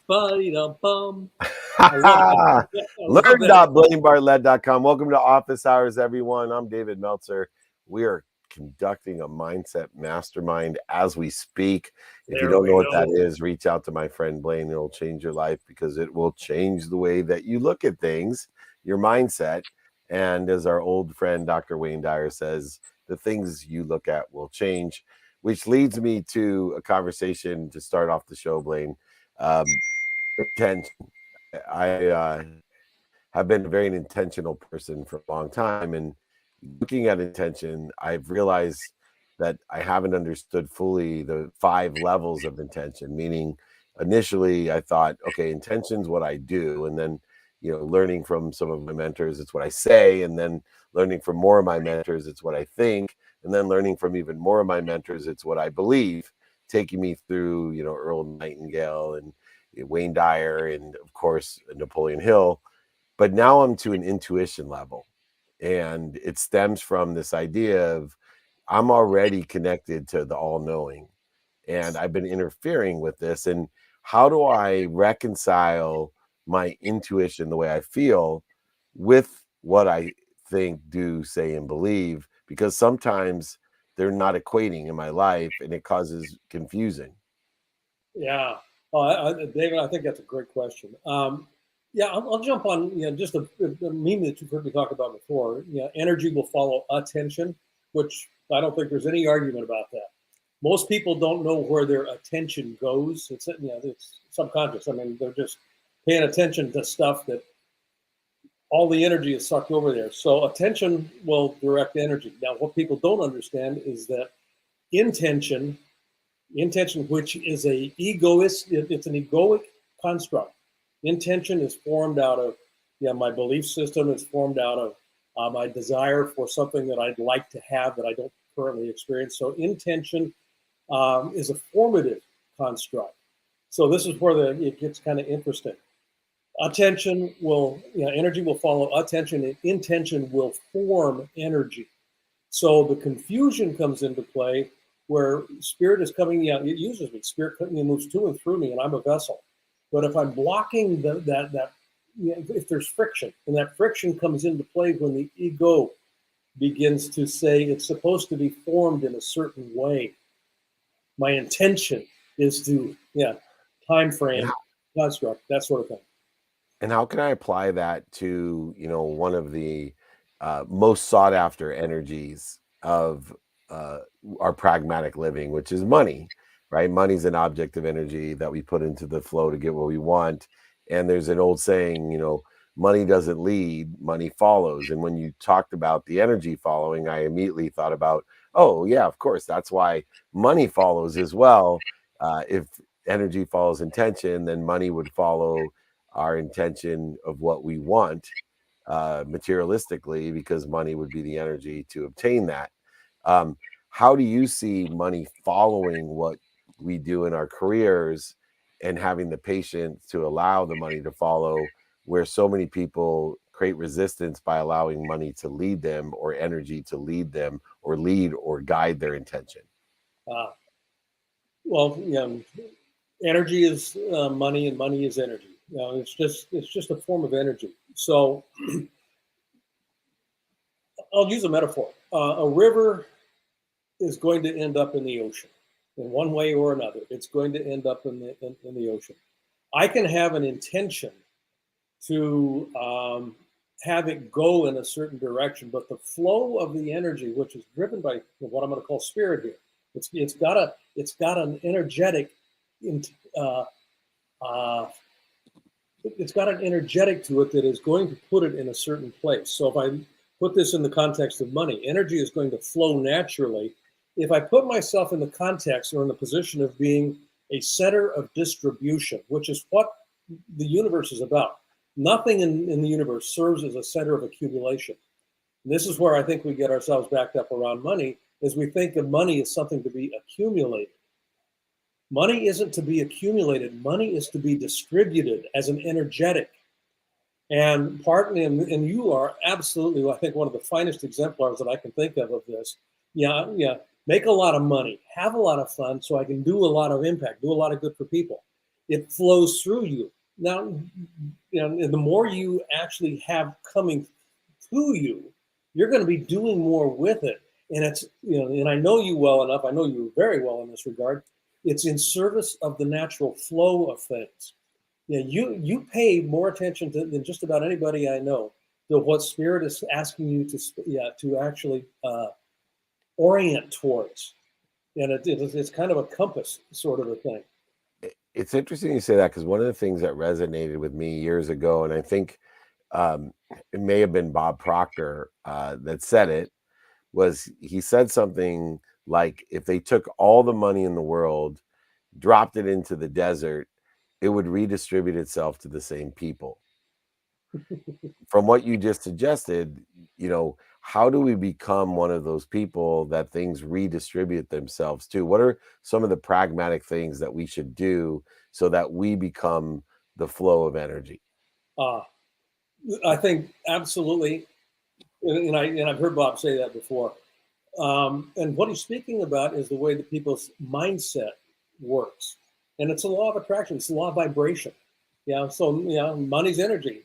Ba-dee-dum-bum. I love that. Yeah, I love that. Learn.blainebartlett.com. Welcome to Office Hours, everyone. I'm David Meltzer. We are conducting a mindset mastermind as we speak. If you There don't know we what that go. is, reach out to my friend Blaine. It'll change your life because it will change the way that you look at things, your mindset. And as our old friend Dr. Wayne Dyer says, the things you look at will change, which leads me to a conversation to start off the show, Blaine. Intention. I have been a very intentional person for a long time. And looking at intention, I've realized that I haven't understood fully the 5 levels of intention, meaning initially I thought, okay, intention's what I do. And then, learning from some of my mentors, it's what I say. And then learning from more of my mentors, it's what I think. And then learning from even more of my mentors, it's what I believe, taking me through, Earl Nightingale and Wayne Dyer and, of course, Napoleon Hill. But now I'm to an intuition level. And it stems from this idea of I'm already connected to the all-knowing. And I've been interfering with this. And how do I reconcile my intuition, the way I feel, with what I think, do, say, and believe? Because sometimes they're not equating in my life and it causes confusion. Yeah. David, I think that's a great question. Yeah, I'll jump on, just a meme that you've heard me talk about before. Energy will follow attention, which I don't think there's any argument about that. Most people don't know where their attention goes. It's subconscious. I mean, they're just paying attention to stuff that all the energy is sucked over there. So attention will direct energy. Now, what people don't understand is that intention, which is it's an egoic construct. Intention is formed out of my belief system. It's formed out of my desire for something that I'd like to have that I don't currently experience. So intention is a formative construct. So this is where it gets kind of interesting. Attention energy will follow attention, and intention will form energy. So the confusion comes into play where spirit is coming out. It uses me. Spirit moves to and through me, and I'm a vessel. But if I'm blocking if there's friction, and that friction comes into play when the ego begins to say it's supposed to be formed in a certain way. My intention is to, time frame, construct, that sort of thing. And how can I apply that to, one of the most sought after energies of our pragmatic living, which is money, right? Money's an object of energy that we put into the flow to get what we want. And there's an old saying, money doesn't lead, money follows. And when you talked about the energy following, I immediately thought about, oh, yeah, of course, that's why money follows as well. If energy follows intention, then money would follow our intention of what we want materialistically, because money would be the energy to obtain that. How do you see money following what we do in our careers and having the patience to allow the money to follow, where so many people create resistance by allowing money to lead them or energy to lead them or lead or guide their intention? Well, energy is money, and money is energy. It's just a form of energy. So I'll use a metaphor. A river is going to end up in the ocean in one way or another. It's going to end up in the ocean. I can have an intention to have it go in a certain direction, but the flow of the energy, which is driven by what I'm going to call spirit here, it's got an energetic it's got an energetic to it that is going to put it in a certain place. So if I put this in the context of money, energy is going to flow naturally. If I put myself in the context or in the position of being a center of distribution, which is what the universe is about. Nothing in the universe serves as a center of accumulation. And this is where I think we get ourselves backed up around money, is we think of money as something to be accumulated. Money isn't to be accumulated. Money is to be distributed as an energetic. And partly, and you are absolutely, I think, one of the finest exemplars that I can think of this. Make a lot of money, have a lot of fun, so I can do a lot of impact, do a lot of good for people. It flows through you. Now, and the more you actually have coming to you, you're going to be doing more with it. And it's, and I know you well enough. I know you very well in this regard. It's in service of the natural flow of things. You pay more attention than just about anybody I know to what spirit is asking you to actually orient towards, and it's kind of a compass sort of a thing. It's interesting you say that, because one of the things that resonated with me years ago, and I think it may have been Bob Proctor that said it, was he said something like, if they took all the money in the world, dropped it into the desert, it would redistribute itself to the same people. From what you just suggested, how do we become one of those people that things redistribute themselves to? What are some of the pragmatic things that we should do so that we become the flow of energy? I think absolutely, and I've heard Bob say that before. And what he's speaking about is the way that people's mindset works, and it's a law of attraction. It's a law of vibration. So money's energy.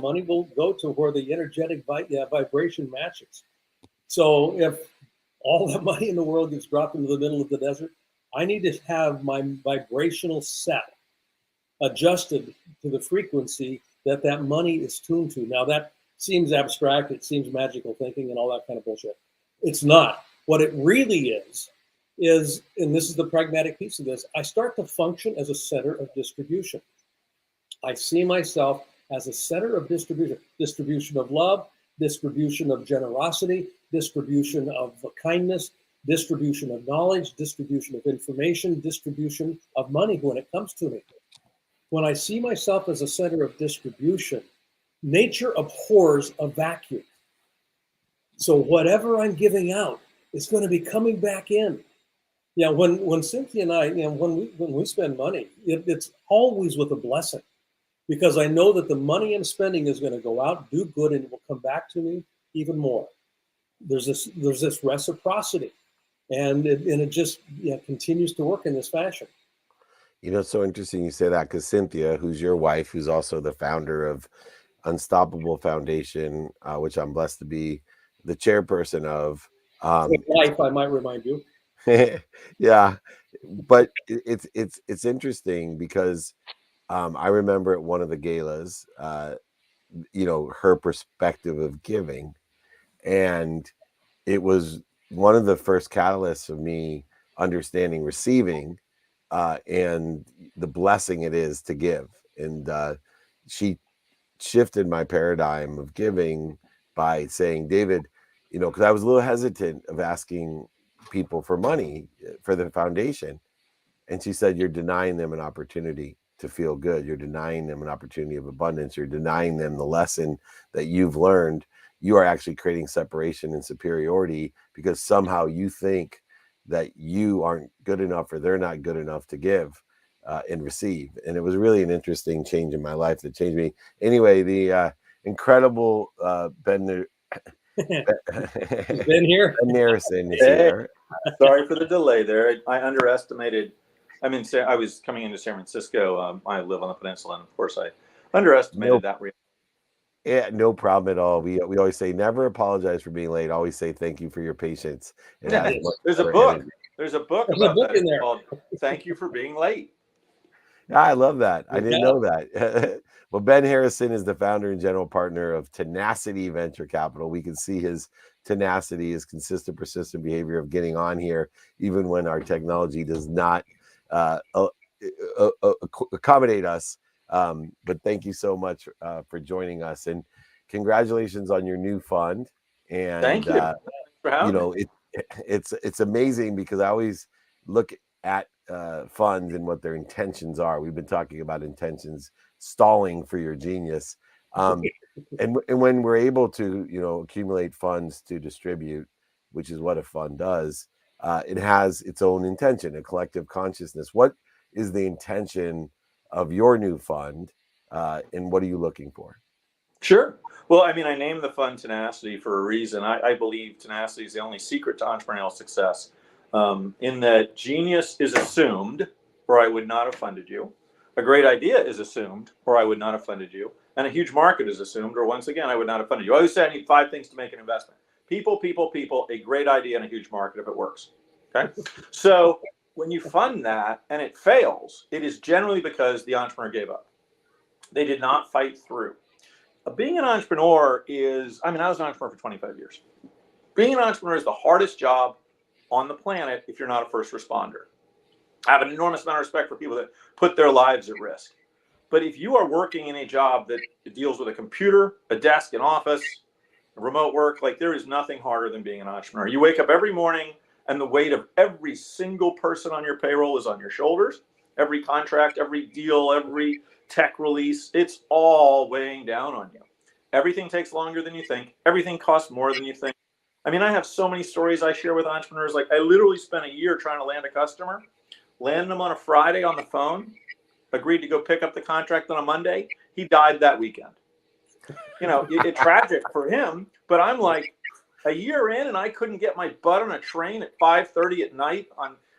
Money will go to where the energetic vibration matches. So if all the money in the world gets dropped into the middle of the desert, I need to have my vibrational set adjusted to the frequency that money is tuned to. Now that seems abstract. It seems magical thinking and all that kind of bullshit. It's not. What it really is, and this is the pragmatic piece of this, I start to function as a center of distribution. I see myself as a center of distribution of love, distribution of generosity, distribution of kindness, distribution of knowledge, distribution of information, distribution of money when it comes to me. When I see myself as a center of distribution, nature abhors a vacuum. So whatever I'm giving out is going to be coming back in. When Cynthia and I, when we spend money, it's always with a blessing, because I know that the money I'm spending is going to go out, do good, and it will come back to me even more. There's this reciprocity, and it just continues to work in this fashion. It's so interesting you say that, because Cynthia, who's your wife, who's also the founder of Unstoppable Foundation, which I'm blessed to be the chairperson of. Life, I might remind you. Yeah, but it's interesting because I remember at one of the galas, her perspective of giving, and it was one of the first catalysts of me understanding receiving and the blessing it is to give. And she shifted my paradigm of giving by saying, David, because I was a little hesitant of asking people for money for the foundation. And she said, you're denying them an opportunity to feel good. You're denying them an opportunity of abundance. You're denying them the lesson that you've learned. You are actually creating separation and superiority because somehow you think that you aren't good enough or they're not good enough to give and receive. And it was really an interesting change in my life that changed me. Anyway, the incredible Ben here. Ben Harrison is here. Sorry for the delay there. I underestimated. I was coming into San Francisco. I live on the peninsula, and of course, I underestimated that. Yeah, no problem at all. We always say never apologize for being late. Always say thank you for your patience. There's a book. There's a book about that in there called "Thank You for Being Late." Yeah, I love that. I didn't know that. Well, Ben Harrison is the founder and general partner of Tenacity Venture Capital. We can see his tenacity, his consistent, persistent behavior of getting on here, even when our technology does not accommodate us. But thank you so much for joining us, and congratulations on your new fund. And thank you for having me. It's amazing because I always look at funds and what their intentions are. We've been talking about intentions stalling for your genius, and when we're able to accumulate funds to distribute, which is what a fund does, it has its own intention, a collective consciousness. What is the intention of your new fund, and what are you looking for? Sure. Well, I named the fund Tenacity for a reason. I believe tenacity is the only secret to entrepreneurial success. In that genius is assumed, or I would not have funded you. A great idea is assumed, or I would not have funded you. And a huge market is assumed, or once again, I would not have funded you. I always say I need 5 things to make an investment. People, a great idea, and a huge market if it works. Okay. So when you fund that and it fails, it is generally because the entrepreneur gave up. They did not fight through. Being an entrepreneur is, I was an entrepreneur for 25 years. Being an entrepreneur is the hardest job on the planet if you're not a first responder. I have an enormous amount of respect for people that put their lives at risk. But if you are working in a job that deals with a computer, a desk, an office, remote work, like there is nothing harder than being an entrepreneur. You wake up every morning and the weight of every single person on your payroll is on your shoulders. Every contract, every deal, every tech release, it's all weighing down on you. Everything takes longer than you think. Everything costs more than you think. I have so many stories I share with entrepreneurs. Like I literally spent a year trying to land a customer, landed them on a Friday on the phone, agreed to go pick up the contract on a Monday. He died that weekend. It's tragic for him, but I'm like a year in and I couldn't get my butt on a train at 5:30 at night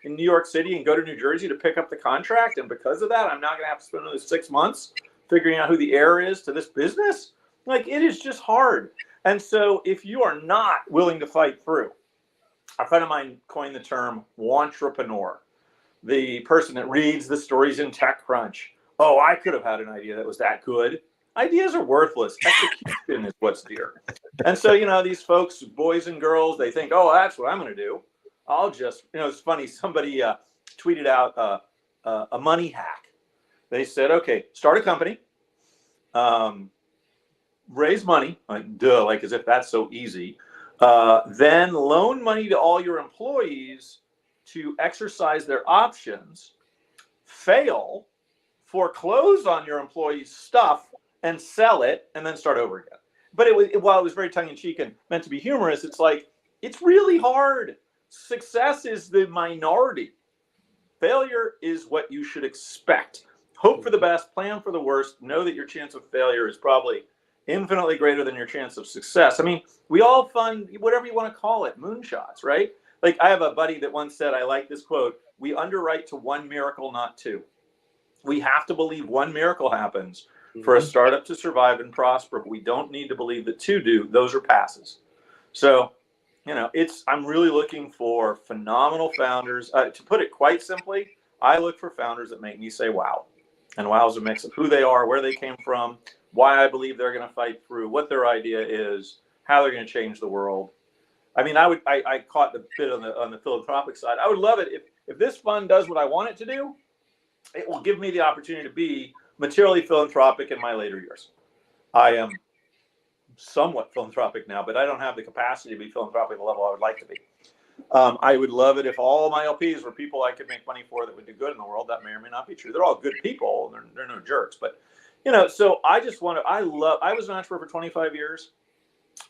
in New York City and go to New Jersey to pick up the contract. And because of that, I'm now going to have to spend another 6 months figuring out who the heir is to this business. Like it is just hard. And so if you are not willing to fight through, a friend of mine coined the term wantrepreneur, the person that reads the stories in TechCrunch. Oh, I could have had an idea that was that good. Ideas are worthless. Execution is what's dear. And so, these folks, boys and girls, they think, oh, that's what I'm going to do. I'll just, it's funny. Somebody tweeted out a money hack. They said, okay, start a company, raise money, like as if that's so easy. Then loan money to all your employees to exercise their options, fail, foreclose on your employees' stuff, and sell it, and then start over again. But while it was very tongue-in-cheek and meant to be humorous, it's like, it's really hard. Success is the minority. Failure is what you should expect. Hope for the best, plan for the worst, know that your chance of failure is probably infinitely greater than your chance of success. We all fund, whatever you want to call it, moonshots, right? Like I have a buddy that once said, I like this quote, we underwrite to one miracle, not two. We have to believe one miracle happens for a startup to survive and prosper, but we don't need to believe that two do. Those are passes. So, I'm really looking for phenomenal founders. To put it quite simply, I look for founders that make me say, wow. And wow is a mix of who they are, where they came from, why I believe they're going to fight through, what their idea is, how they're going to change the world. I caught the bit on the philanthropic side. I would love it if this fund does what I want it to do. It will give me the opportunity to be materially philanthropic in my later years. I am somewhat philanthropic now, but I don't have the capacity to be philanthropic at the level I would like to be. I would love it if all my LPs were people I could make money for that would do good in the world. That may or may not be true. They're all good people. They're no jerks, but so I just want to, I was an entrepreneur for 25 years.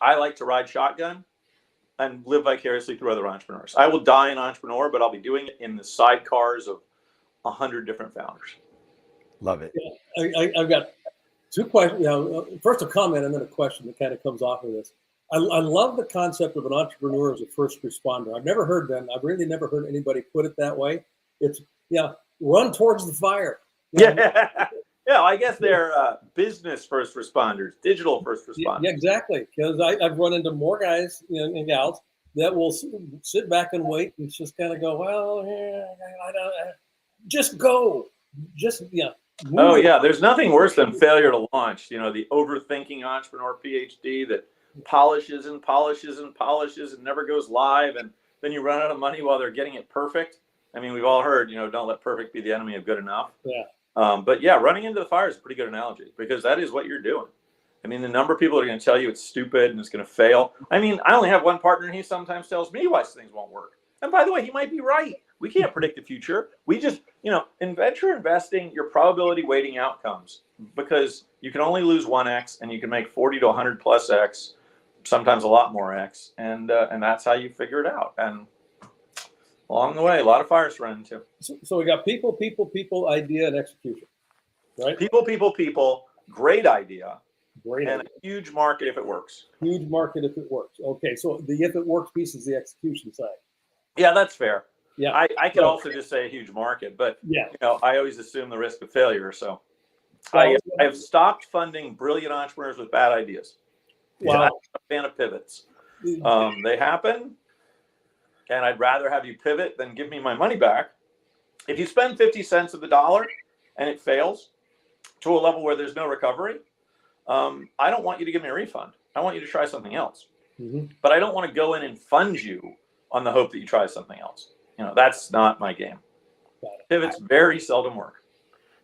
I like to ride shotgun and live vicariously through other entrepreneurs. I will die an entrepreneur, but I'll be doing it in the sidecars of 100 different founders. Love it. Yeah, I've got 2 questions. First a comment and then a question that kind of comes off of this. I love the concept of an entrepreneur as a first responder. I've never heard that. I've really never heard anybody put it that way. It's run towards the fire. Yeah, I guess they're business first responders, digital first responders. Yeah, exactly. Because I've run into more guys and gals that will sit back and wait and just kind of go, well, I don't, just go, just Oh yeah, there's nothing worse than failure to launch. The overthinking entrepreneur PhD that polishes and polishes and polishes and never goes live, and then you run out of money while they're getting it perfect. We've all heard, don't let perfect be the enemy of good enough. Yeah. But yeah, running into the fire is a pretty good analogy because that is what you're doing. The number of people that are going to tell you it's stupid and it's going to fail. I only have one partner and he sometimes tells me why things won't work. And by the way, he might be right. We can't predict the future. We just, in venture investing, your probability weighting outcomes, because you can only lose 1x and you can make 40 to 100 plus x, sometimes a lot more x. And that's how you figure it out. And along the way, a lot of fires to run into. So we got people, idea, and execution, right? People, great idea. Great and idea. A huge market if it works. Huge market if it works. Okay, so the if it works piece is the execution side. Yeah, that's fair. Yeah. I could also just say a huge market, but Yeah. I always assume the risk of failure. So Well, I have stopped funding brilliant entrepreneurs with bad ideas. Well, I'm a fan of pivots. They happen, and I'd rather have you pivot than give me my money back. If you spend 50 cents of the dollar and it fails to a level where there's no recovery, I don't want you to give me a refund. I want you to try something else. But I don't want to go in and fund you on the hope that you try something else. That's not my game. Pivots very seldom work.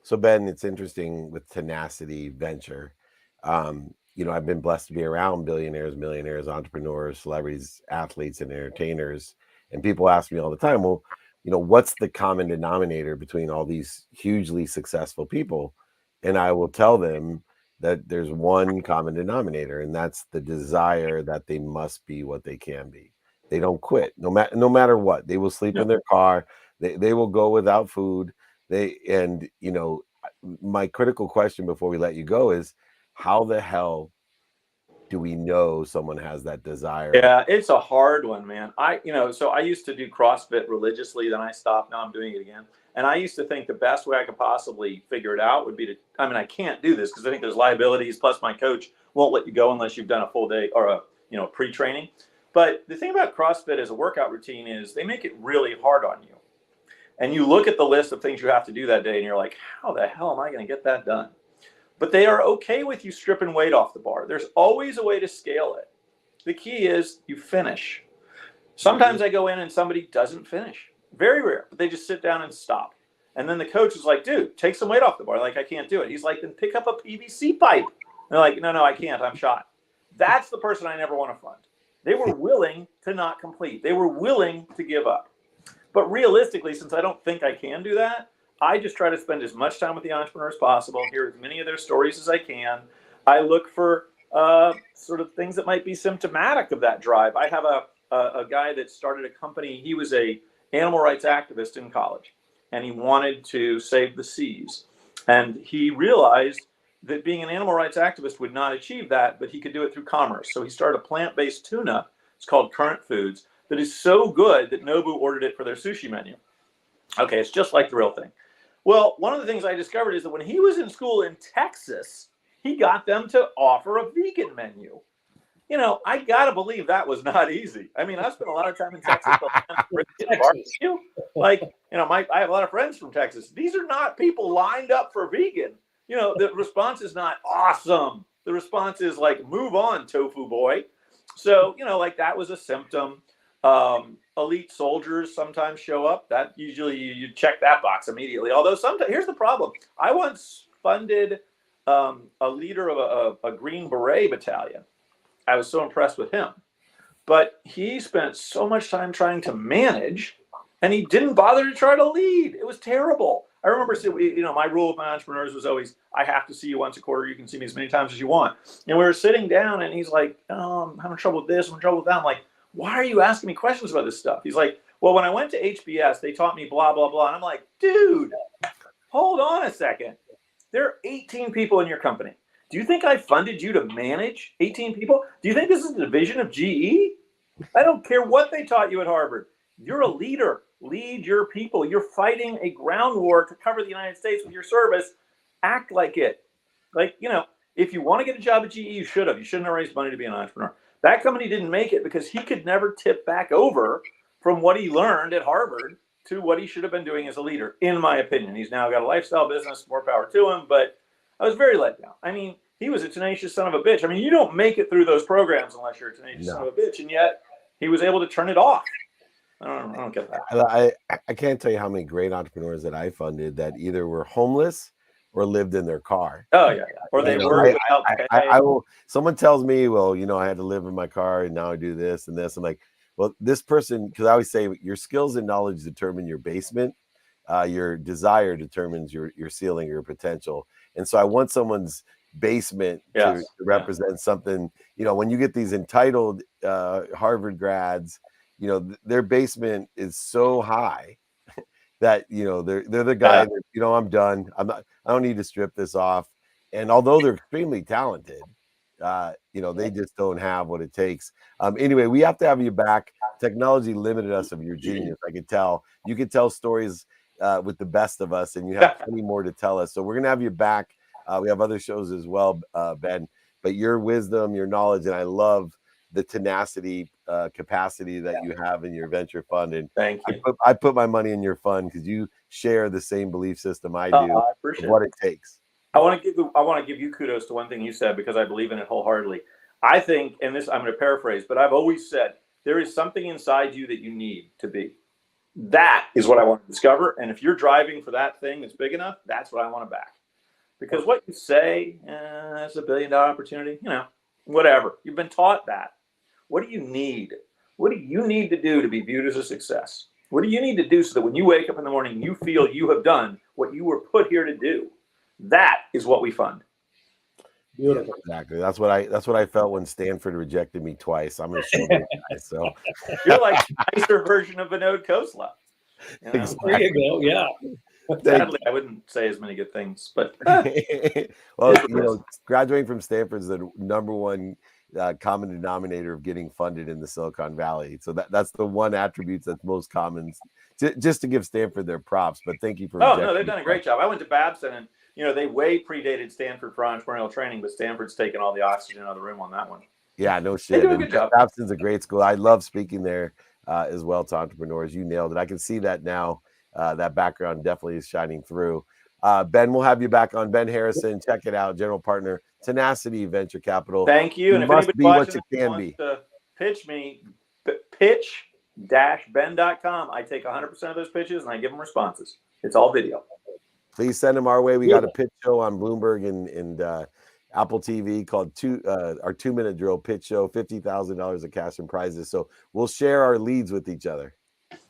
So Ben, it's interesting with Tenacity Venture. I've been blessed to be around billionaires, millionaires, entrepreneurs, celebrities, athletes, and entertainers. And people ask me all the time, well, what's the common denominator between all these hugely successful people? And I will tell them that there's one common denominator, and that's the desire that they must be what they can be. They don't quit, no matter what. They will sleep in their car. They will go without food. My critical question before we let you go is, how the hell do we know someone has that desire? Yeah, it's a hard one, man. So I used to do CrossFit religiously, then I stopped. Now I'm doing it again. And I used to think the best way I could possibly figure it out would be I can't do this because I think there's liabilities. Plus my coach won't let you go unless you've done a full day or a pre-training. But the thing about CrossFit as a workout routine is they make it really hard on you. And you look at the list of things you have to do that day and you're like, how the hell am I going to get that done? But they are okay with you stripping weight off the bar. There's always a way to scale it. The key is you finish. Sometimes I go in and somebody doesn't finish. Very rare, but they just sit down and stop. And then the coach is like, dude, take some weight off the bar. Like, I can't do it. He's like, then pick up a PVC pipe. And they're like, no, I can't. I'm shot. That's the person I never want to fund. They were willing to not complete. They were willing to give up. But realistically, since I don't think I can do that, I just try to spend as much time with the entrepreneurs as possible, hear as many of their stories as I can. I look for sort of things that might be symptomatic of that drive. I have a guy that started a company. He was a animal rights activist in college, and he wanted to save the seas. And he realized that being an animal rights activist would not achieve that, but he could do it through commerce. So he started a plant-based tuna. It's called Current Foods. That is so good that Nobu ordered it for their sushi menu. Okay, it's just like the real thing. Well, one of the things I discovered is that when he was in school in Texas, he got them to offer a vegan menu. I got to believe that was not easy. I mean, I spent a lot of time in Texas. Barbecue. I have a lot of friends from Texas. These are not people lined up for vegan. The response is not awesome. The response is like, move on, tofu boy. So, that was a symptom. Elite soldiers sometimes show up. That usually you check that box immediately. Although sometimes, here's the problem. I once funded a leader of a Green Beret battalion. I was so impressed with him. But he spent so much time trying to manage, and he didn't bother to try to lead. It was terrible. I remember, my rule with my entrepreneurs was always, I have to see you once a quarter. You can see me as many times as you want. And we were sitting down, and he's like, oh, I'm having trouble with this. I'm having trouble with that. I'm like, why are you asking me questions about this stuff? He's like, well, when I went to HBS, they taught me blah, blah, blah. And I'm like, dude, hold on a second. There are 18 people in your company. Do you think I funded you to manage 18 people? Do you think this is a division of GE? I don't care what they taught you at Harvard. You're a leader. Lead your people. You're fighting a ground war to cover the United States with your service. Act like it. If you want to get a job at GE, you should have. You shouldn't have raised money to be an entrepreneur. That company didn't make it because he could never tip back over from what he learned at Harvard to what he should have been doing as a leader, in my opinion. He's now got a lifestyle business, more power to him, but I was very let down. I mean, he was a tenacious son of a bitch. I mean, you don't make it through those programs unless you're a tenacious son of a bitch, and yet he was able to turn it off. I don't get that. I can't tell you how many great entrepreneurs that I funded that either were homeless or lived in their car. Oh yeah. Or they work without pay. I will. Someone tells me, well, I had to live in my car and now I do this and this. I'm like, well, this person, because I always say your skills and knowledge determine your basement. Your desire determines your ceiling, your potential. And so I want someone's basement to represent something. When you get these entitled Harvard grads, their basement is so high that they're the guy that I'm done. I don't need to strip this off. And although they're extremely talented, They just don't have what it takes. Anyway, we have to have you back. Technology limited us of your genius. I could tell. You could tell stories with the best of us, and you have plenty more to tell us. So we're gonna have you back. We have other shows as well, Ben. But your wisdom, your knowledge, and I love the tenacity, capacity that you have in your venture fund. And thank you. I put my money in your fund because you share the same belief system I do. I appreciate what it takes. I want to give you kudos to one thing you said, because I believe in it wholeheartedly. I think, and this I'm going to paraphrase, but I've always said there is something inside you that you need to be. That is what I want to discover. And if you're driving for that thing that's big enough, that's what I want to back. Because what you say, that's $1 billion opportunity, whatever. You've been taught that. What do you need? What do you need to do to be viewed as a success? What do you need to do so that when you wake up in the morning, you feel you have done what you were put here to do? That is what we fund. Beautiful. Exactly. That's what I felt when Stanford rejected me twice. I'm going to show those guys. So you're like a nicer version of Vinod Khosla. Exactly. There you go. Yeah. Sadly, I wouldn't say as many good things, but well, graduating from Stanford is the number one common denominator of getting funded in the Silicon Valley. So that's the one attribute that's most common. Just to give Stanford their props, but thank you for. Oh no, they've done a great job. I went to Babson, and they way predated Stanford for entrepreneurial training, but Stanford's taken all the oxygen out of the room on that one. Yeah, no shit. They do a good job. Babson's a great school. I love speaking there as well to entrepreneurs. You nailed it. I can see that now. That background definitely is shining through. Ben, we'll have you back on. Ben Harrison, check it out. General partner, Tenacity Venture Capital. Thank you. You and if must anybody be what you watching can wants be. to pitch me, pitch-ben.com. I take 100% of those pitches and I give them responses. It's all video. Please send them our way. We got a pitch show on Bloomberg and Apple TV called our 2-minute drill pitch show, $50,000 of cash and prizes. So we'll share our leads with each other.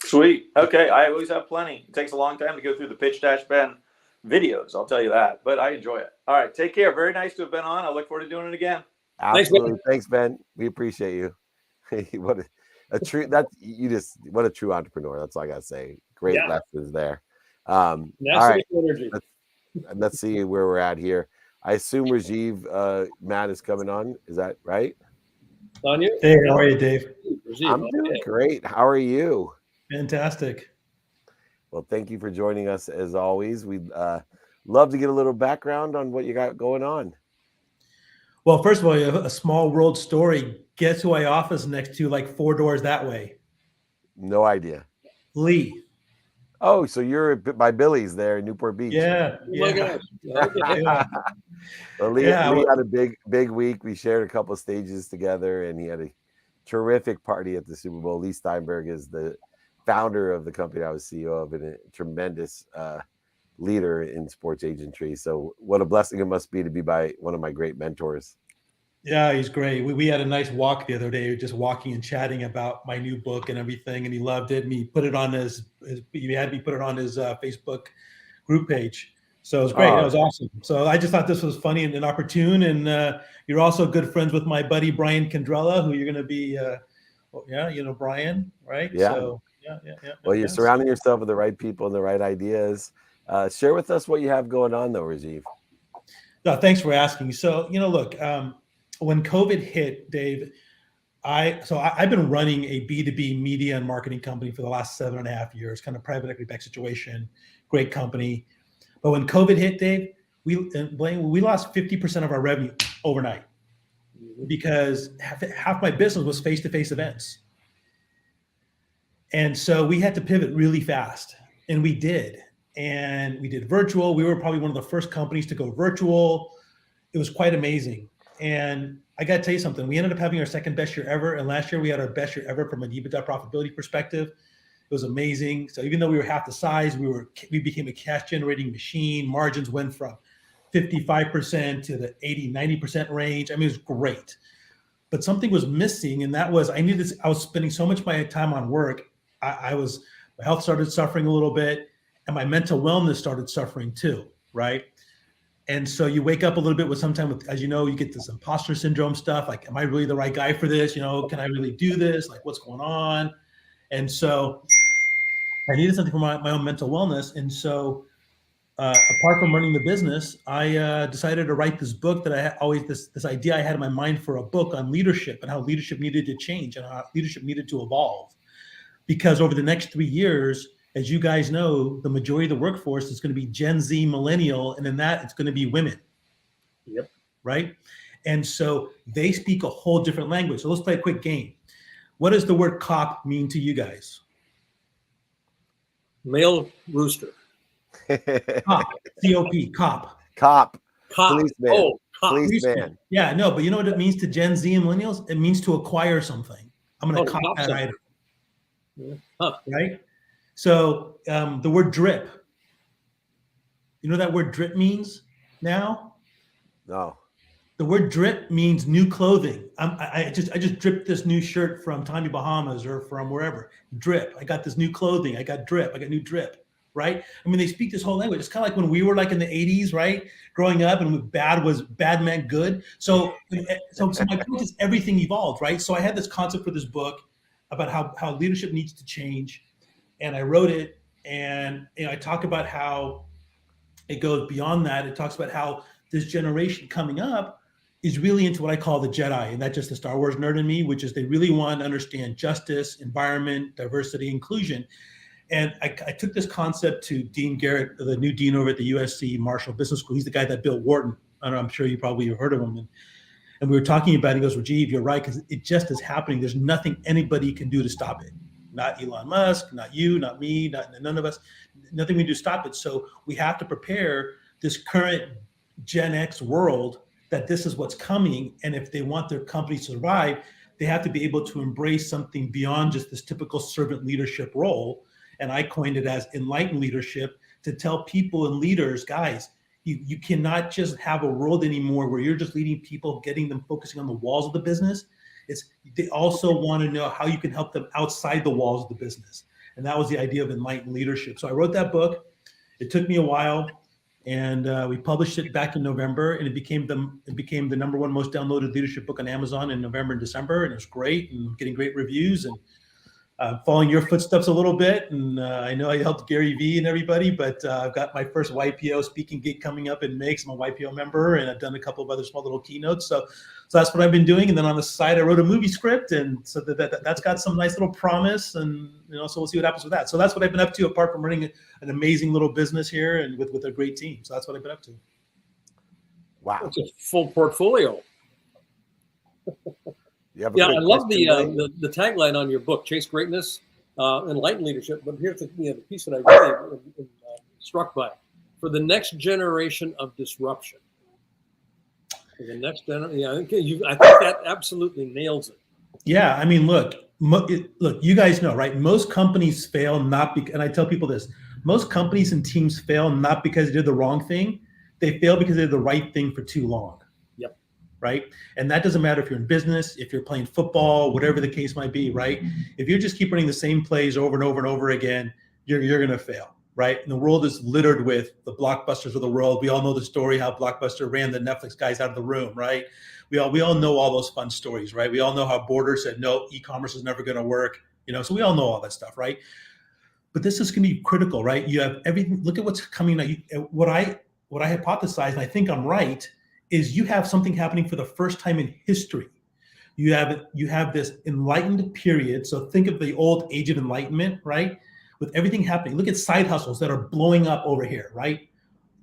Sweet. Okay. I always have plenty. It takes a long time to go through the pitch-ben videos. I'll tell you that, but I enjoy it. All right. Take care. Very nice to have been on. I look forward to doing it again. Absolutely. Thanks, Ben. We appreciate you. What a true entrepreneur. That's all I got to say. Great lessons there. All right. Let's see where we're at here. I assume Rajeev, Matt is coming on. Is that right? On you? Hey, how are you, Dave? I'm doing great. How are you? Fantastic. Well, thank you for joining us as always. We'd love to get a little background on what you got going on. Well, first of all, a small world story. Guess who I office next to, like 4 doors that way? No idea. Lee. Oh, so you're by Billy's there in Newport Beach. Yeah. Oh my gosh. Well, Lee had a big week. We shared a couple of stages together, and he had a terrific party at the Super Bowl. Lee Steinberg is the founder of the company I was CEO of, and a tremendous leader in sports agentry. So what a blessing it must be to be by one of my great mentors. Yeah, he's great. We had a nice walk the other day, just walking and chatting about my new book and everything, and he loved it. And he put it on he had me put it on his Facebook group page. So it was great. That was awesome. So I just thought this was funny and opportune. And you're also good friends with my buddy Brian Condrella, who you're going to be, Brian, right? Yeah. So, Well, you're surrounding yourself with the right people and the right ideas. Share with us what you have going on, though, Rajeev. No, thanks for asking. So, look, when COVID hit, Dave, I've been running a B2B media and marketing company for the last 7.5 years, kind of private equity backed situation, great company. But when COVID hit, Dave, Blaine, we lost 50% of our revenue overnight because half my business was face-to-face events. And so we had to pivot really fast, and we did. And we did virtual. We were probably one of the first companies to go virtual. It was quite amazing. And I got to tell you something. We ended up having our second best year ever. And last year we had our best year ever from an EBITDA profitability perspective. It was amazing. So even though we were half the size, we became a cash generating machine. Margins went from 55% to the 80, 90% range. I mean, it was great. But something was missing. And that was, I was spending so much of my time on work. My health started suffering a little bit, and my mental wellness started suffering too, right? And so you wake up a little bit as you know, you get this imposter syndrome stuff. Like, am I really the right guy for this? Can I really do this? Like, what's going on? And so I needed something for my own mental wellness. And so apart from running the business, I decided to write this book that I always this idea I had in my mind for a book on leadership and how leadership needed to change and how leadership needed to evolve. Because over the next 3 years, as you guys know, the majority of the workforce is going to be Gen Z, millennial, and in that it's going to be women. Yep. Right. And so they speak a whole different language. So let's play a quick game. What does the word cop mean to you guys? Male rooster. Cop, C-O-P, cop. Cop. Cop. Policeman. Oh, cop. Policeman. Yeah, no, but you know what it means to Gen Z and millennials? It means to acquire something. I'm going to cop that something. item. Yeah. Huh. Right? So the word drip. You know what that word drip means now? No. The word drip means new clothing. I just dripped this new shirt from Tommy Bahamas or from wherever. Drip. I got this new clothing. I got drip. I got new drip. Right? I mean, they speak this whole language. It's kind of like when we were like in the 80s, right? Growing up, and bad meant good. So my point is everything evolved, right? So I had this concept for this book about how leadership needs to change, and I wrote it, and I talk about how it goes beyond that. It talks about how this generation coming up is really into what I call the Jedi, and that's just the Star Wars nerd in me, which is they really want to understand justice, environment, diversity, inclusion. And I took this concept to Dean Garrett, the new dean over at the USC Marshall Business School. He's the guy that built Wharton. I'm sure you probably have heard of him. And we were talking about it. He goes, Rajeev, you're right, because it just is happening. There's nothing anybody can do to stop it. Not Elon Musk, not you, not me, none of us. Nothing we can do to stop it. So we have to prepare this current Gen X world that this is what's coming. And if they want their company to survive, they have to be able to embrace something beyond just this typical servant leadership role. And I coined it as enlightened leadership, to tell people and leaders, guys, you cannot just have a world anymore where you're just leading people, getting them focusing on the walls of the business. They also want to know how you can help them outside the walls of the business. And that was the idea of enlightened leadership. So I wrote that book. It took me a while, and we published it back in November, and it became the number one most downloaded leadership book on Amazon in November and December, and it was great and getting great reviews. And following your footsteps a little bit, and I know I helped Gary Vee and everybody, but I've got my first YPO speaking gig coming up in May. I'm a YPO member, and I've done a couple of other small little keynotes. So that's what I've been doing. And then on the side, I wrote a movie script, and so that's got some nice little promise, and so we'll see what happens with that. So that's what I've been up to, apart from running an amazing little business here and with a great team. So that's what I've been up to. Wow, it's a full portfolio. Yeah, I love the tagline on your book, Chase Greatness, Enlighten Leadership. But here's the piece that I really am struck by. For the next generation of disruption. For the next generation, I think that absolutely nails it. Yeah, I mean, look, you guys know, right? Most companies fail and I tell people this, most companies and teams fail not because they did the wrong thing. They fail because they did the right thing for too long. Right? And that doesn't matter if you're in business, if you're playing football, whatever the case might be, right? If you just keep running the same plays over and over and over again, you're going to fail, right? And the world is littered with the Blockbusters of the world. We all know the story how Blockbuster ran the Netflix guys out of the room, right? We all know all those fun stories, right? We all know how Borders said, no, e-commerce is never going to work, so we all know all that stuff, right? But this is going to be critical, right? You have everything. Look at what's coming. What I hypothesize, and I think I'm right, is you have something happening for the first time in history. You have this enlightened period. So think of the old age of enlightenment, right? With everything happening. Look at side hustles that are blowing up over here, right?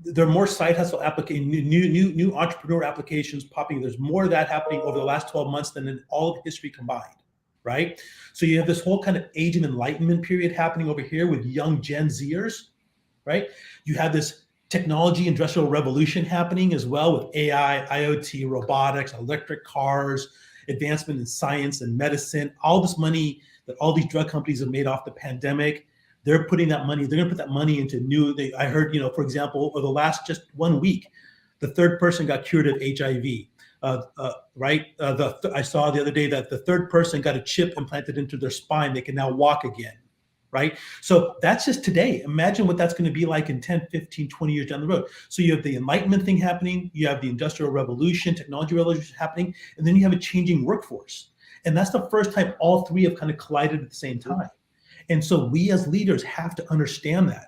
There are more side hustle applications, new entrepreneur applications popping. There's more of that happening over the last 12 months than in all of history combined, right? So you have this whole kind of age of enlightenment period happening over here with young Gen Zers, right? You have this technology industrial revolution happening as well with AI, IoT, robotics, electric cars, advancement in science and medicine, all this money that all these drug companies have made off the pandemic. They're going to put that money into I heard, for example, over the last just 1 week, the third person got cured of HIV, right? I saw the other day that the third person got a chip implanted into their spine. They can now walk again. Right? So that's just today. Imagine what that's going to be like in 10, 15, 20 years down the road. So you have the Enlightenment thing happening, you have the Industrial Revolution, technology revolution happening, and then you have a changing workforce. And that's the first time all three have kind of collided at the same time. And so we as leaders have to understand that.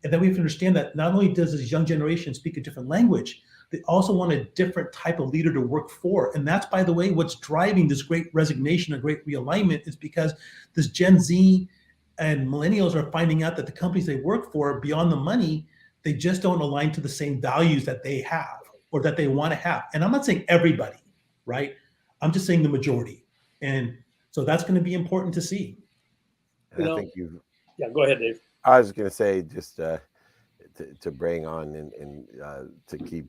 And then we have to understand that not only does this young generation speak a different language, they also want a different type of leader to work for. And that's, by the way, what's driving this great resignation, a great realignment, is because this Gen Z and millennials are finding out that the companies they work for, beyond the money, they just don't align to the same values that they have or that they want to have. And I'm not saying everybody, right? I'm just saying the majority. And so that's going to be important to see. And I think you've. Yeah, go ahead, Dave. I was going to say just to bring on and to keep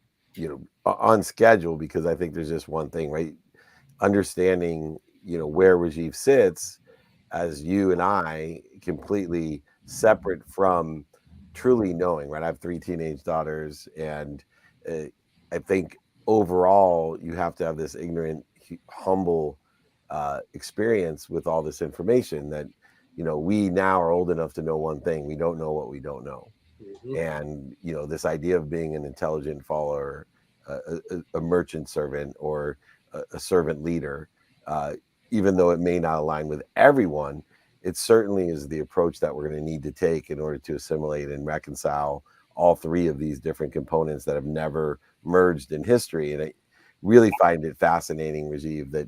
on schedule, because I think there's just one thing, right? Understanding where Rajeev sits as you and I, completely separate from truly knowing, right? I have 3 teenage daughters, and I think overall you have to have this ignorant, humble experience with all this information that we now are old enough to know one thing: we don't know what we don't know. Mm-hmm. And this idea of being an intelligent follower, a merchant servant, or a servant leader, even though it may not align with everyone, it certainly is the approach that we're going to need to take in order to assimilate and reconcile all 3 of these different components that have never merged in history. And I really find it fascinating, Rajeev, that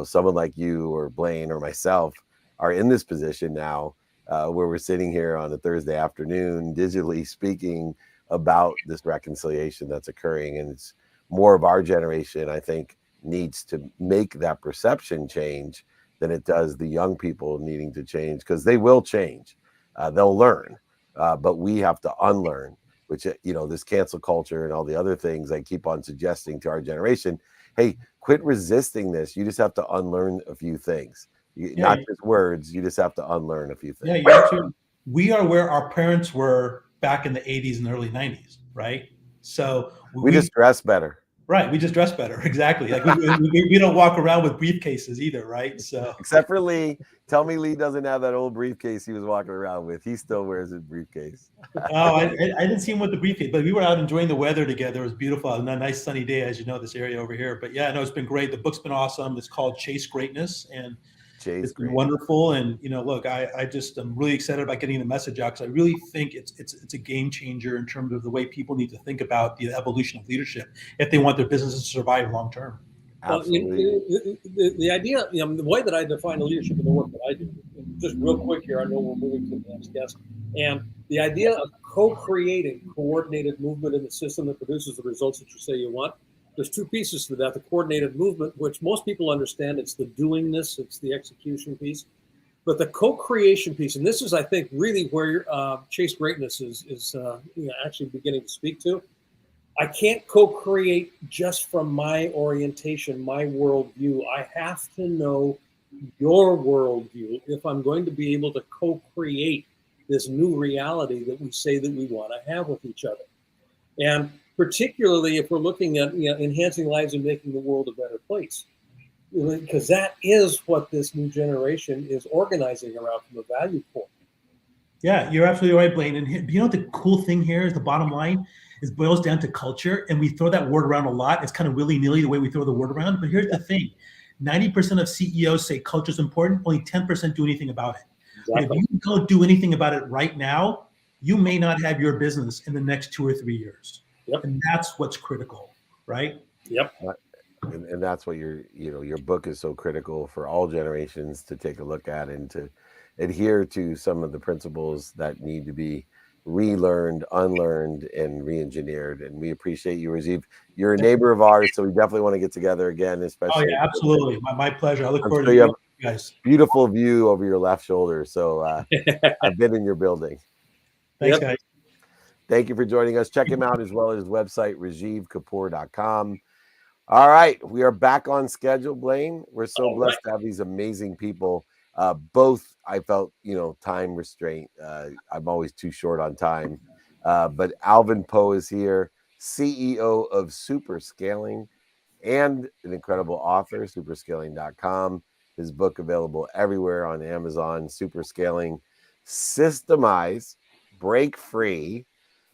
someone like you or Blaine or myself are in this position now, where we're sitting here on a Thursday afternoon, digitally speaking about this reconciliation that's occurring. And it's more of our generation, I think, needs to make that perception change than it does the young people needing to change, because they will change. They'll learn, but we have to unlearn, which, this cancel culture and all the other things I keep on suggesting to our generation. Hey, quit resisting this. You just have to unlearn a few things. Not just words. You just have to unlearn a few things. Yeah, we are where our parents were back in the 80s and early 90s, right? So we just dress better. Right, we just dress better. Exactly. Like we don't walk around with briefcases either, right? So except for Lee. Tell me Lee doesn't have that old briefcase he was walking around with. He still wears his briefcase. Oh, I didn't see him with the briefcase, but we were out enjoying the weather together. It was beautiful. A nice sunny day, as you know, this area over here. But yeah, no, it's been great. The book's been awesome. It's called Chase Greatness, and it's been wonderful. And look, I just am really excited about getting the message out, because I really think it's a game changer in terms of the way people need to think about the evolution of leadership if they want their businesses to survive long term. Absolutely. The idea, the way that I define leadership in the work that I do, just real quick here, I know we're moving to the next guest, and the idea of co-creating coordinated movement in the system that produces the results that you say you want. There's 2 pieces to that: the coordinated movement, which most people understand, it's the doingness, it's the execution piece, but the co-creation piece, and this is, I think, really where Chase Greatness is actually beginning to speak to. I can't co-create just from my orientation, my worldview. I have to know your worldview if I'm going to be able to co-create this new reality that we say that we want to have with each other. And particularly if we're looking at enhancing lives and making the world a better place, because that is what this new generation is organizing around from a value point. Yeah, you're absolutely right, Blaine. And the cool thing here is the bottom line is boils down to culture, and we throw that word around a lot. It's kind of willy-nilly the way we throw the word around. But here's the thing: 90% of CEOs say culture is important. Only 10% do anything about it. Exactly. But if you don't do anything about it right now, you may not have your business in the next 2 or 3 years. Yep. And that's what's critical, right? Yep. And that's what your book is so critical for all generations to take a look at and to adhere to some of the principles that need to be relearned, unlearned, and re-engineered. And we appreciate you, Rajeev. You're a neighbor of ours, so we definitely want to get together again, especially. Oh yeah, absolutely. My pleasure. I look forward to you have you guys. Beautiful view over your left shoulder. So I've been in your building. Thanks, guys. Thank you for joining us. Check him out as well as his website, RajeevKapur.com. All right, we are back on schedule, Blaine. We're so blessed to have these amazing people. Both, I felt, time restraint. I'm always too short on time. But Alvin Poe is here, CEO of Super Scaling and an incredible author, superscaling.com. His book available everywhere on Amazon. Super Scaling: Systemize, Break Free,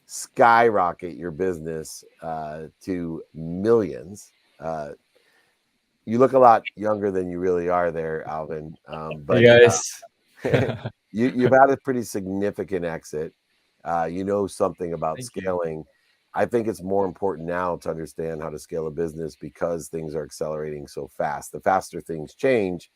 Skyrocket Your Business to Millions. You look a lot younger than you really are there, Alvin. But hey guys. You've had a pretty significant exit. You know something about Thank you. scaling. I think it's more important now to understand how to scale a business because things are accelerating so fast. The faster things change,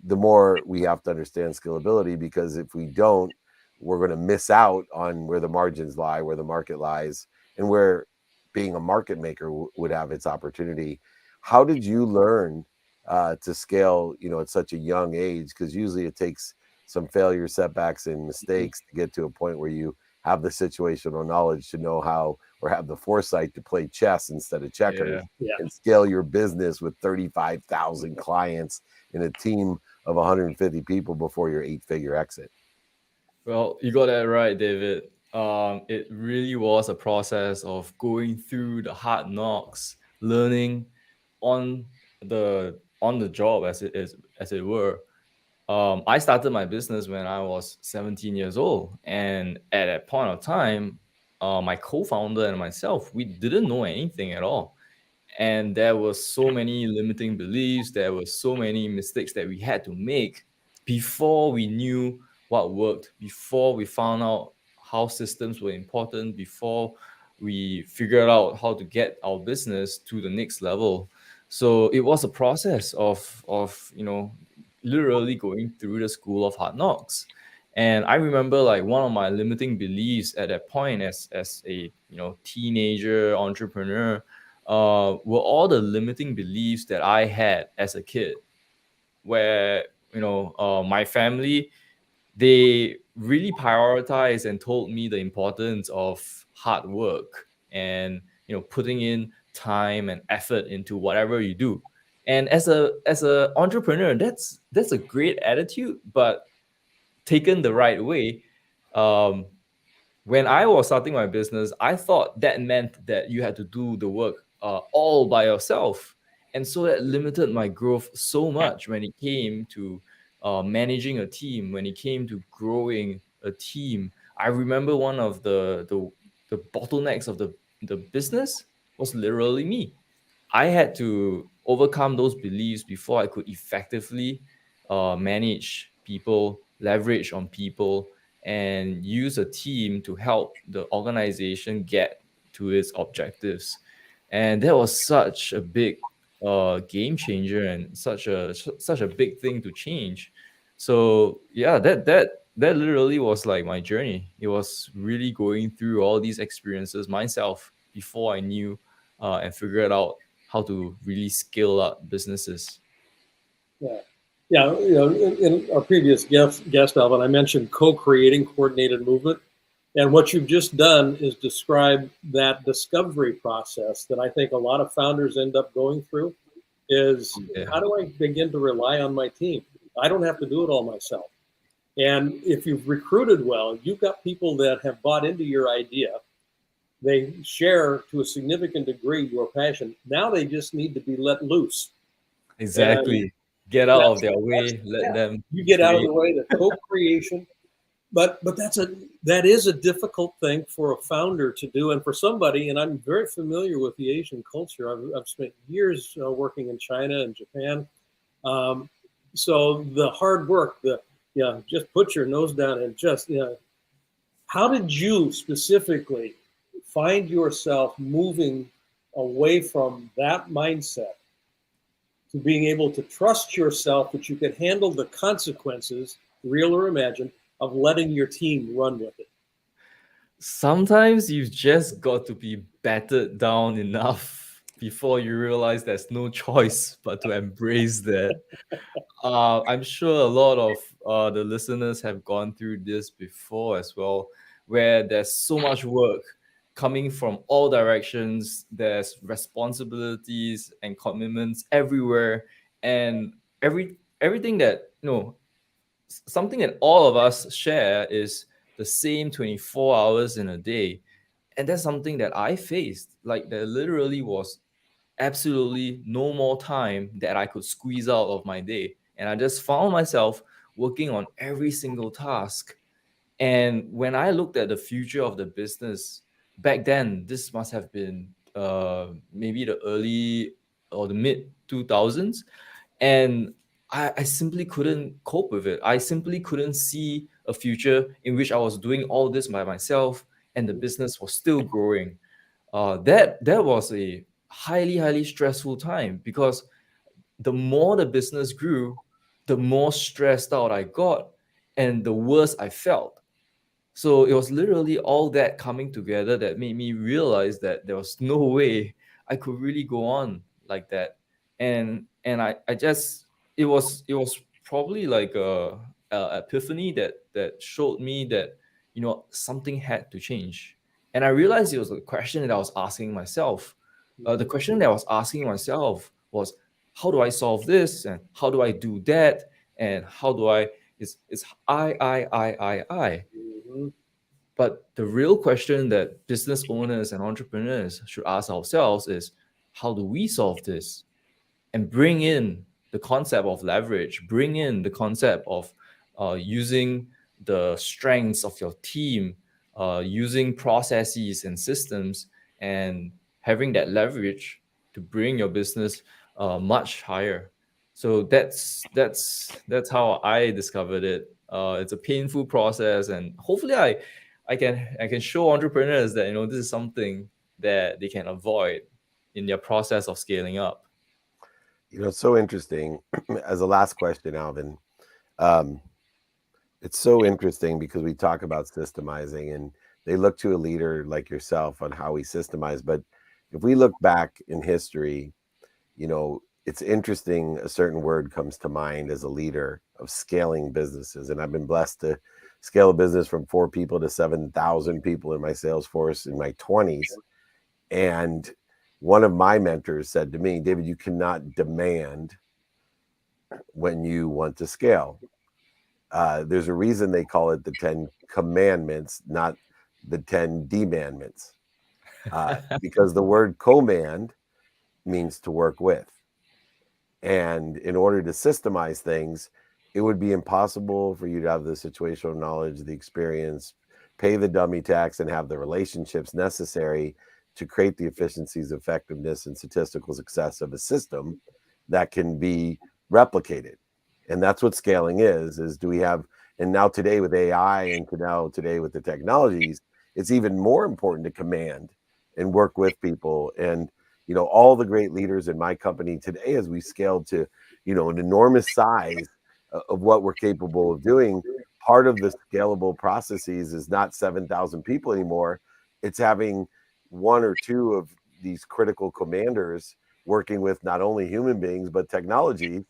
the more we have to understand scalability, because if we don't, we're going to miss out on where the margins lie, where the market lies, and where being a market maker would have its opportunity. How did you learn to scale, at such a young age? Because usually it takes some failure, setbacks, and mistakes to get to a point where you have the situational knowledge to know how, or have the foresight to play chess instead of checkers, Yeah. and scale your business with 35,000 clients in a team of 150 people before your 8-figure exit. Well, you got that right, David. It really was a process of going through the hard knocks, learning on the job, as it were. I started my business when I was 17 years old, and at that point of time, my co-founder and myself, we didn't know anything at all, and there were so many limiting beliefs. There were so many mistakes that we had to make before we knew what worked, before we found out how systems were important, before we figured out how to get our business to the next level. So it was a process of literally going through the school of hard knocks. And I remember, like, one of my limiting beliefs at that point, as a teenager entrepreneur, were all the limiting beliefs that I had as a kid, where my family, they really prioritized and told me the importance of hard work and putting in time and effort into whatever you do. And as a entrepreneur, that's a great attitude, but taken the right way, um, when I was starting my business, I thought that meant that you had to do the work all by yourself. And so that limited my growth so much when it came to managing a team, when it came to growing a team. I remember one of the bottlenecks of the business was literally me. I had to overcome those beliefs before I could effectively manage people, leverage on people, and use a team to help the organization get to its objectives. And that was such a big game changer, and such a big thing to change. So yeah, that literally was like my journey. It was really going through all these experiences myself before I knew and figured out how to really scale up businesses. Yeah. Yeah. In our previous guest, Alvin, I mentioned co-creating coordinated movement. And what you've just done is describe that discovery process that I think a lot of founders end up going through is, Yeah. how do I begin to rely on my team? I don't have to do it all myself. And if you've recruited well, you've got people that have bought into your idea. They share to a significant degree your passion. Now they just need to be let loose. Exactly. And Get out of their way, let them you get out of the create. way, the co-creation. But that is a difficult thing for a founder to do, and for somebody. And I'm very familiar with the Asian culture. I've spent years working in China and Japan. So the hard work, just put your nose down and just how did you specifically find yourself moving away from that mindset to being able to trust yourself that you could handle the consequences, real or imagined, of letting your team run with it? Sometimes you've just got to be battered down enough before you realize there's no choice but to embrace that. I'm sure a lot of the listeners have gone through this before as well, where there's so much work coming from all directions. There's responsibilities and commitments everywhere, and everything that something that all of us share is the same 24 hours in a day. And that's something that I faced. Like, there literally was absolutely no more time that I could squeeze out of my day. And I just found myself working on every single task. And when I looked at the future of the business back then, this must have been maybe the early or the mid 2000s. And I simply couldn't cope with it. I simply couldn't see a future in which I was doing all this by myself and the business was still growing. That was a highly stressful time, because the more the business grew, the more stressed out I got and the worse I felt. So it was literally all that coming together that made me realize that there was no way I could really go on like that. And I just, it was probably like a epiphany that showed me that, something had to change. And I realized it was a question that I was asking myself. The question that I was asking myself was, how do I solve this, and how do I do that, and how do I, it's I. Mhm. But the real question that business owners and entrepreneurs should ask ourselves is, how do we solve this? And bring in the concept of leverage, bring in the concept of using the strengths of your team, using processes and systems, and having that leverage to bring your business much higher. So that's how I discovered it. It's a painful process, and hopefully I can show entrepreneurs that this is something that they can avoid in their process of scaling up. It's so interesting. As a last question, Alvin, um, it's so interesting because we talk about systemizing, and they look to a leader like yourself on how we systemize. But if we look back in history, it's interesting. A certain word comes to mind as a leader of scaling businesses. And I've been blessed to scale a business from 4 people to 7,000 people in my sales force in my 20s. And one of my mentors said to me, David, you cannot demand when you want to scale. There's a reason they call it the 10 commandments, not the 10 demandments, because the word command means to work with. And in order to systemize things, it would be impossible for you to have the situational knowledge, the experience, pay the dummy tax, and have the relationships necessary to create the efficiencies, effectiveness, and statistical success of a system that can be replicated. And that's what scaling is do we have, and now today with AI and today with the technologies, it's even more important to command and work with people. And all the great leaders in my company today, as we scaled to an enormous size of what we're capable of doing, part of the scalable processes is not 7,000 people anymore. It's having 1 or 2 of these critical commanders working with not only human beings but technology,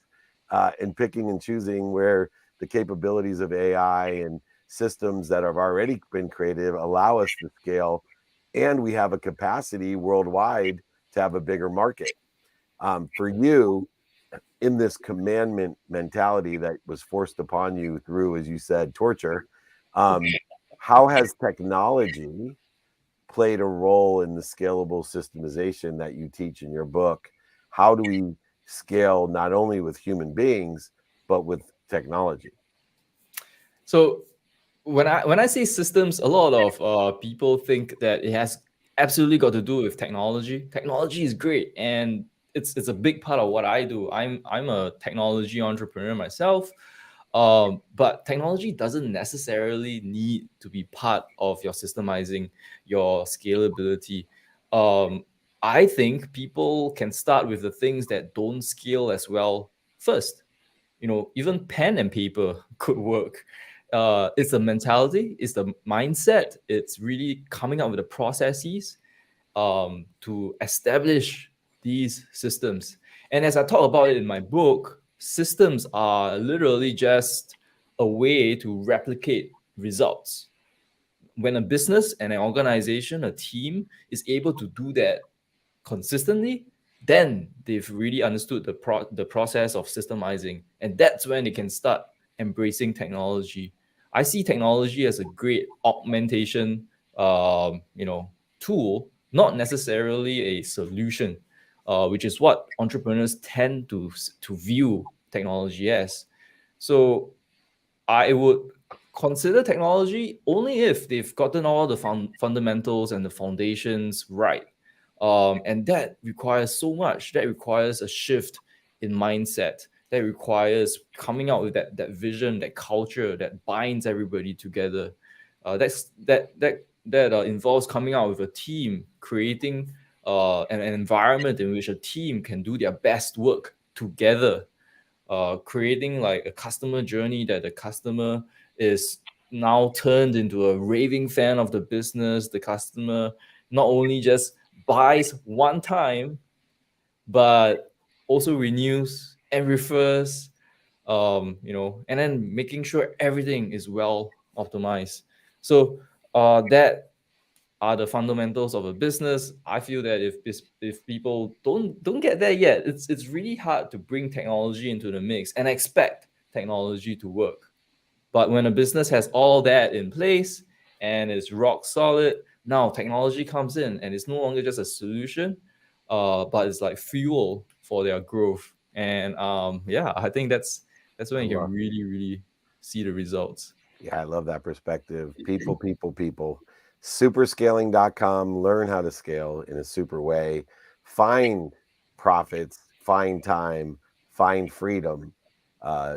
and picking and choosing where the capabilities of AI and systems that have already been created allow us to scale, and we have a capacity worldwide to have a bigger market. For you, in this commandment mentality that was forced upon you through, as you said, torture, how has technology played a role in the scalable systemization that you teach in your book? How do we scale not only with human beings, but with technology? So when I say systems, a lot of people think that it has absolutely got to do with technology. Technology is great, and it's a big part of what I do. I'm a technology entrepreneur myself, but technology doesn't necessarily need to be part of your systemizing, your scalability. I think people can start with the things that don't scale as well first. Even pen and paper could work. It's the mentality, it's the mindset, it's really coming up with the processes to establish these systems. And as I talk about it in my book, systems are literally just a way to replicate results. When a business and an organization, a team is able to do that consistently, then they've really understood the process of systemizing, and that's when they can start embracing technology. I see technology as a great augmentation, tool, not necessarily a solution, which is what entrepreneurs tend to view technology as. So I would consider technology only if they've gotten all the fundamentals and the foundations right. And that requires so much. That requires a shift in mindset. that requires coming out with that vision, that culture that binds everybody together. That involves coming out with a team, creating an environment in which a team can do their best work together, creating like a customer journey that the customer is now turned into a raving fan of the business. The customer not only just buys one time, but also renews and refers, and then making sure everything is well optimized. So that are the fundamentals of a business. I feel that if people don't get there yet, it's really hard to bring technology into the mix and expect technology to work. But when a business has all that in place and is rock solid, now technology comes in and it's no longer just a solution, but it's like fuel for their growth. And I think that's when you can really see the results. Yeah, I love that perspective. People, people, people. Superscaling.com. Learn how to scale in a super way. Find profits, find time, find freedom.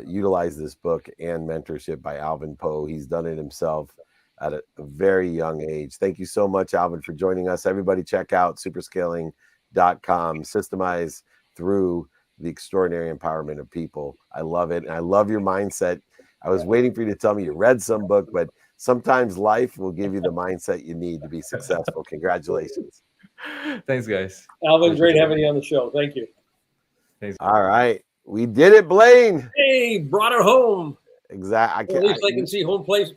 Utilize this book and mentorship by Alvin Poe. He's done it himself at a very young age. Thank you so much, Alvin, for joining us. Everybody check out superscaling.com. Systemize through the extraordinary empowerment of people. I love it. And I love your mindset. I was waiting for you to tell me you read some book, but sometimes life will give you the mindset you need to be successful. Congratulations. Thanks, guys. Alvin, great having you on the show. Thank you. Thanks. All right. We did it, Blaine. Hey, brought her home. Exactly. At least I can see home plate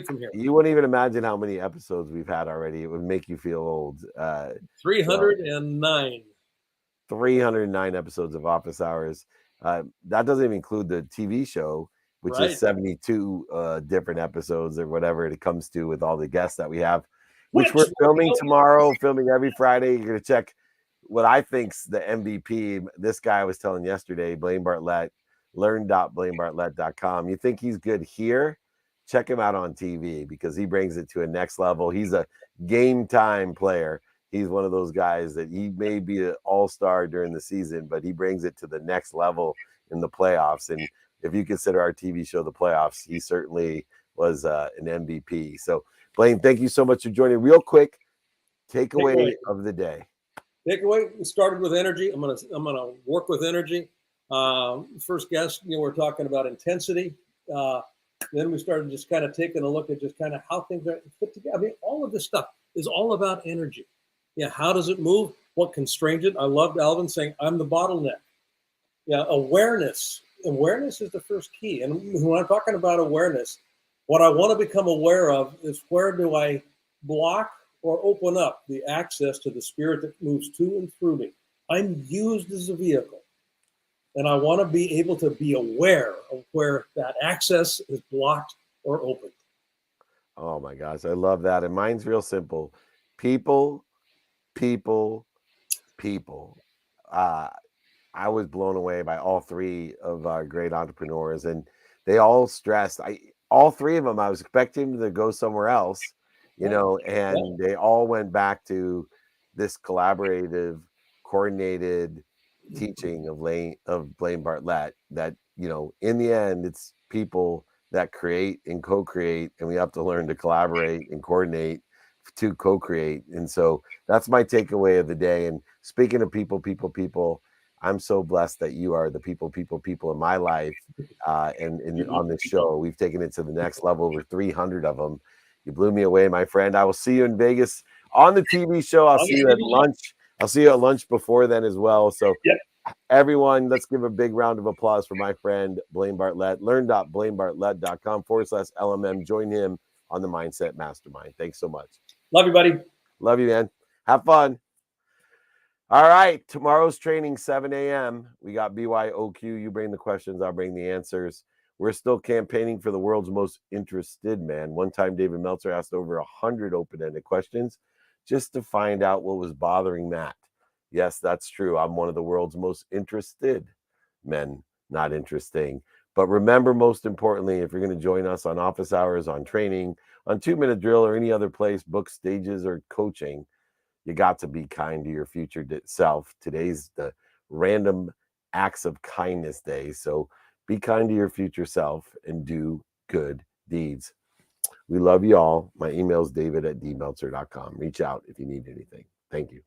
from here. You wouldn't even imagine how many episodes we've had already. It would make you feel old. 309. 309 episodes of Office Hours. That doesn't even include the TV show, which Right. is 72 different episodes or whatever it comes to with all the guests that we have, which we're filming tomorrow, filming every Friday. You're going to check what I think's the MVP. This guy I was telling yesterday, Blaine Bartlett, learn.blainebartlett.com. You think he's good here? Check him out on TV because he brings it to a next level. He's a game time player. He's one of those guys that he may be an all-star during the season, but he brings it to the next level in the playoffs. And if you consider our TV show the playoffs, he certainly was an MVP. So, Blaine, thank you so much for joining. Real quick, takeaway of the day. Takeaway, we started with energy. I'm gonna work with energy. First guest, we're talking about intensity. Then we started just kind of taking a look at just kind of how things are put together. I mean, all of this stuff is all about energy. Yeah, how does it move? What constrains it? I loved Alvin saying, I'm the bottleneck. Yeah, awareness. Awareness is the first key. And when I'm talking about awareness, what I want to become aware of is where do I block or open up the access to the spirit that moves to and through me. I'm used as a vehicle. And I want to be able to be aware of where that access is blocked or opened. Oh my gosh, I love that. And mine's real simple. People. I was blown away by all three of our great entrepreneurs, and they all stressed. All three of them, I was expecting them to go somewhere else, and they all went back to this collaborative, coordinated teaching of Blaine Bartlett that, in the end, it's people that create and co-create, and we have to learn to collaborate and coordinate to co-create. And so that's my takeaway of the day. And speaking of people, I'm so blessed that you are the people in my life. And on this show, we've taken it to the next level, over 300 of them. You blew me away, my friend. I will see you in Vegas on the TV show. I'll see you at lunch. I'll see you at lunch before then as well. So everyone, let's give a big round of applause for my friend, Blaine Bartlett. Learn.blainebartlett.com/LMM. Join him on the Mindset Mastermind. Thanks so much. Love you, buddy. Love you, man. Have fun. All right. Tomorrow's training, 7 a.m. We got BYOQ. You bring the questions. I'll bring the answers. We're still campaigning for the world's most interested man. One time, David Meltzer asked over 100 open-ended questions just to find out what was bothering Matt. Yes, that's true. I'm one of the world's most interested men, not interesting. But remember, most importantly, if you're going to join us on office hours, on training, on 2-minute drill, or any other place, book stages, or coaching, you got to be kind to your future self. Today's the random Acts of Kindness Day. So be kind to your future self and do good deeds. We love you all. My email is david@dmeltzer.com. Reach out if you need anything. Thank you.